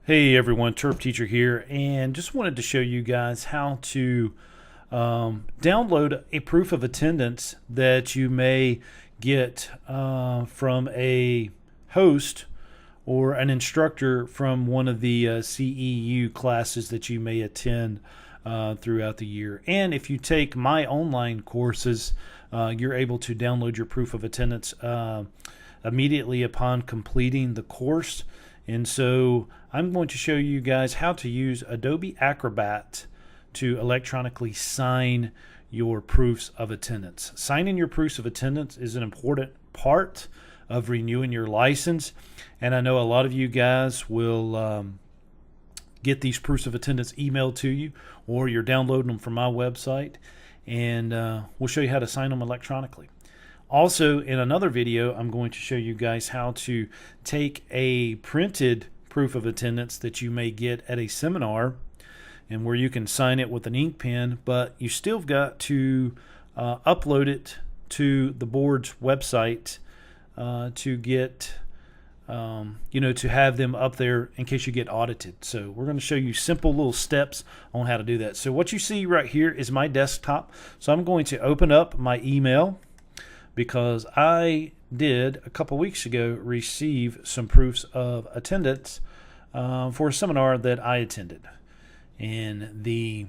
Hey everyone, Turf Teacher here, and just wanted to show you guys how to download a proof of attendance that you may get from a host or an instructor from one of the CEU classes that you may attend throughout the year. And if you take my online courses, you're able to download your proof of attendance immediately upon completing the course. And so I'm going to show you guys how to use Adobe Acrobat to electronically sign your proofs of attendance. Signing your proofs of attendance is an important part of renewing your license. And I know a lot of you guys will get these proofs of attendance emailed to you, or you're downloading them from my website. And we'll show you how to sign them electronically. Also, in another video, I'm going to show you guys how to take a printed proof of attendance that you may get at a seminar, and where you can sign it with an ink pen, but you still got to upload it to the board's website to get, to have them up there in case you get audited. So we're going to show you simple little steps on how to do that. So what you see right here is my desktop. So I'm going to open up my email, because I did a couple weeks ago receive some proofs of attendance for a seminar that I attended. And the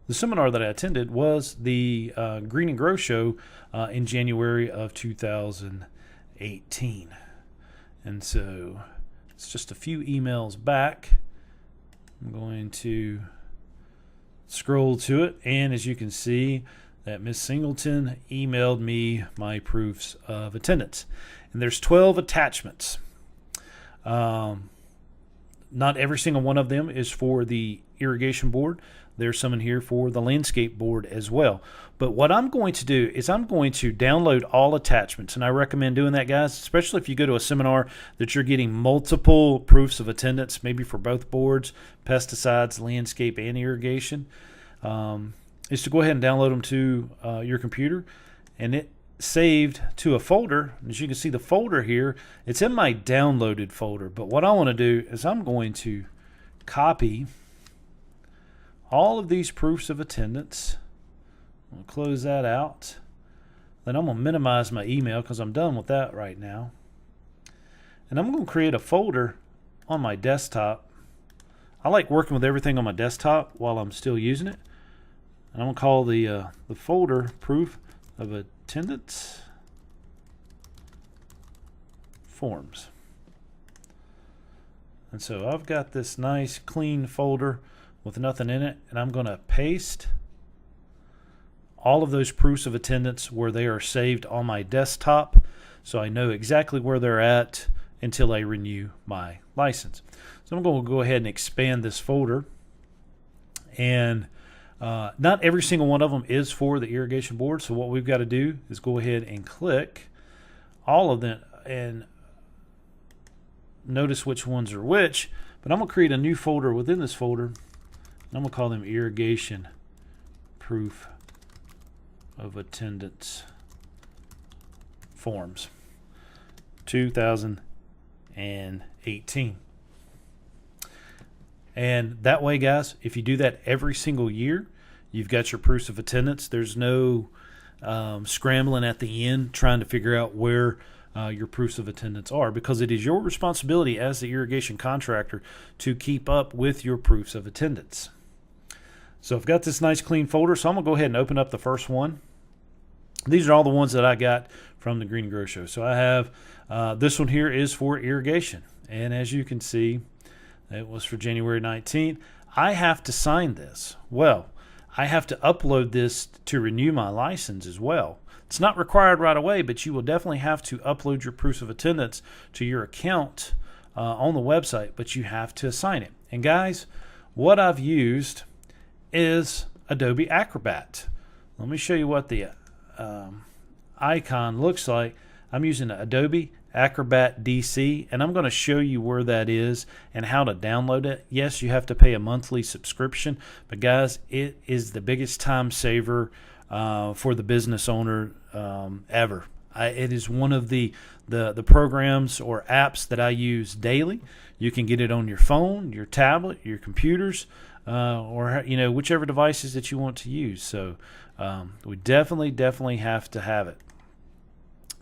seminar that I attended was the Green and Grow Show in January of 2018. And so it's just a few emails back. I'm going to scroll to it, and as you can see, that Miss Singleton emailed me my proofs of attendance. And there's 12 attachments. Not every single one of them is for the irrigation board. There's some in here for the landscape board as well. But what I'm going to do is I'm going to download all attachments. And I recommend doing that, guys, especially if you go to a seminar that you're getting multiple proofs of attendance, maybe for both boards, pesticides, landscape, and irrigation. Is to go ahead and download them to your computer, and it saved to a folder. As you can see, the folder here, it's in my downloaded folder. But what I want to do is I'm going to copy all of these proofs of attendance. I'll close that out. Then I'm going to minimize my email because I'm done with that right now. And I'm going to create a folder on my desktop. I like working with everything on my desktop while I'm still using it. And I'm going to call the folder proof of attendance forms. And so I've got this nice clean folder with nothing in it, and I'm going to paste all of those proofs of attendance where they are saved on my desktop, so I know exactly where they're at until I renew my license. So I'm going to go ahead and expand this folder, and not every single one of them is for the irrigation board. So what we've got to do is go ahead and click all of them and notice which ones are which. But I'm going to create a new folder within this folder, and I'm going to call them irrigation proof of attendance forms 2018. And that way, guys, if you do that every single year, you've got your proofs of attendance. There's no scrambling at the end trying to figure out where your proofs of attendance are, because it is your responsibility as the irrigation contractor to keep up with your proofs of attendance. So I've got this nice clean folder, so I'm going to go ahead and open up the first one. These are all the ones that I got from the Green and Grow Show. So I have this one here is for irrigation. And as you can see, it was for January 19th. I have to sign this. Well, I have to upload this to renew my license as well. It's not required right away, but you will definitely have to upload your proofs of attendance to your account on the website, but you have to assign it. And guys, what I've used is Adobe Acrobat. Let me show you what the icon looks like. I'm using Adobe Acrobat DC, and I'm going to show you where that is and how to download it. Yes, you have to pay a monthly subscription, but guys, it is the biggest time saver for the business owner ever. It is one of the programs or apps that I use daily. You can get it on your phone, your tablet, your computers, or whichever devices that you want to use. So we definitely have to have it.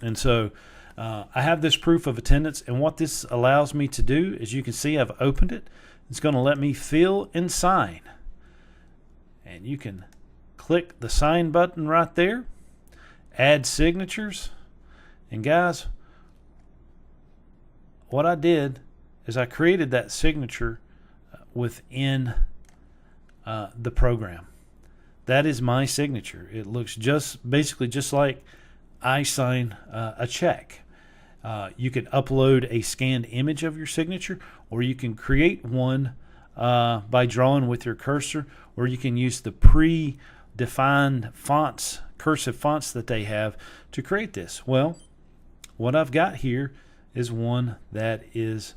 And so I have this proof of attendance, and what this allows me to do, as you can see, I've opened it. It's going to let me fill and sign. And you can click the sign button right there, add signatures. And guys, what I did is I created that signature within the program. That is my signature. It looks basically just like I sign a check. You can upload a scanned image of your signature, or you can create one by drawing with your cursor, or you can use the pre-defined fonts, cursive fonts that they have to create this. Well, what I've got here is one that is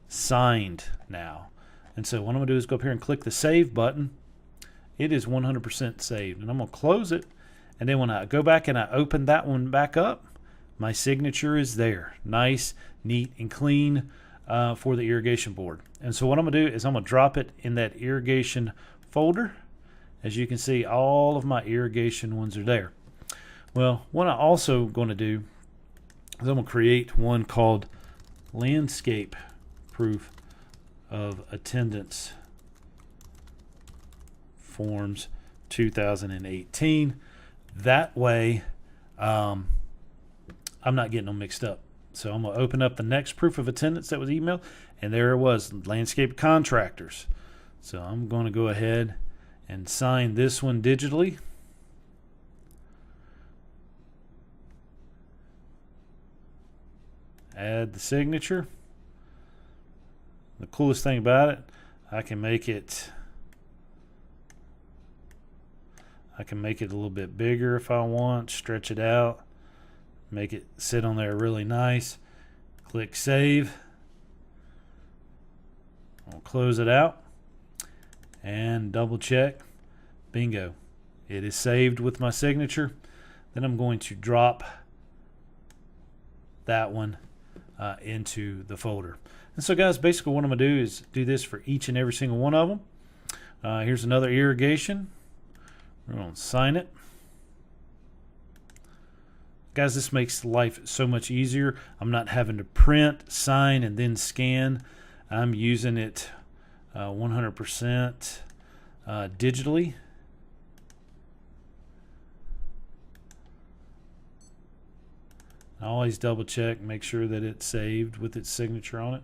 signed now. And so what I'm going to do is go up here and click the save button. It is 100% saved. And I'm going to close it. And then when I go back and I open that one back up, my signature is there. Nice, neat, and clean for the irrigation board. And so what I'm going to do is I'm going to drop it in that irrigation folder. As you can see, all of my irrigation ones are there. Well, what I'm also going to do is I'm going to create one called Landscape Proof of Attendance Forms 2018. That way, I'm not getting them mixed up. So I'm going to open up the next proof of attendance that was emailed, and there it was, Landscape Contractors. So I'm going to go ahead and sign this one digitally. Add the signature. The coolest thing about it, I can make it a little bit bigger if I want, stretch it out, make it sit on there really nice. Click save. I'll close it out and double check. Bingo. It is saved with my signature. Then I'm going to drop that one into the folder. And so guys, basically what I'm going to do is do this for each and every single one of them. Here's another irrigation. We're going to sign it. Guys, this makes life so much easier. I'm not having to print, sign, and then scan. I'm using it 100% digitally. I always double check, make sure that it's saved with its signature on it.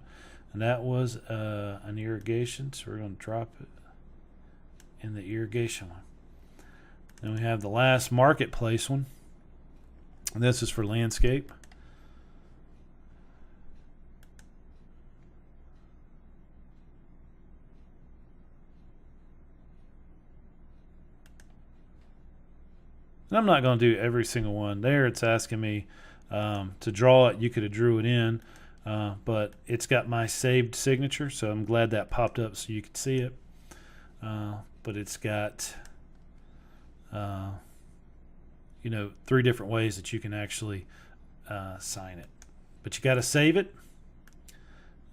And that was an irrigation, so we're going to drop it in the irrigation one. Then we have the last marketplace one. And this is for landscape. And I'm not going to do every single one. There it's asking me to draw it. You could have drew it in, but it's got my saved signature, so I'm glad that popped up so you could see it. But it's got 3 different ways that you can actually sign it. But you got to save it,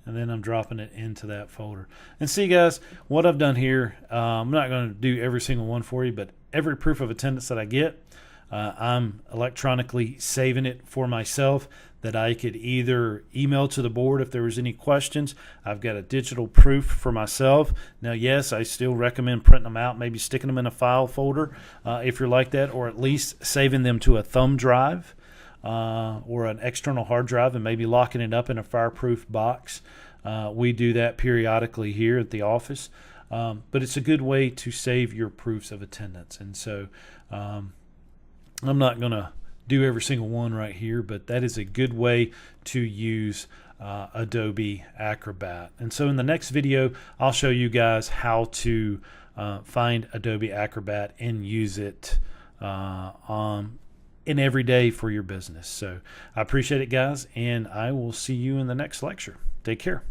and then I'm dropping it into that folder. And see, guys, what I've done here, I'm not going to do every single one for you, but every proof of attendance that I get, I'm electronically saving it for myself that I could either email to the board if there was any questions. I've got a digital proof for myself. Now, yes, I still recommend printing them out, maybe sticking them in a file folder if you're like that, or at least saving them to a thumb drive or an external hard drive and maybe locking it up in a fireproof box. We do that periodically here at the office. But it's a good way to save your proofs of attendance. And so I'm not going to do every single one right here, but that is a good way to use Adobe Acrobat. And so in the next video, I'll show you guys how to find Adobe Acrobat and use it in every day for your business. So I appreciate it, guys, and I will see you in the next lecture. Take care.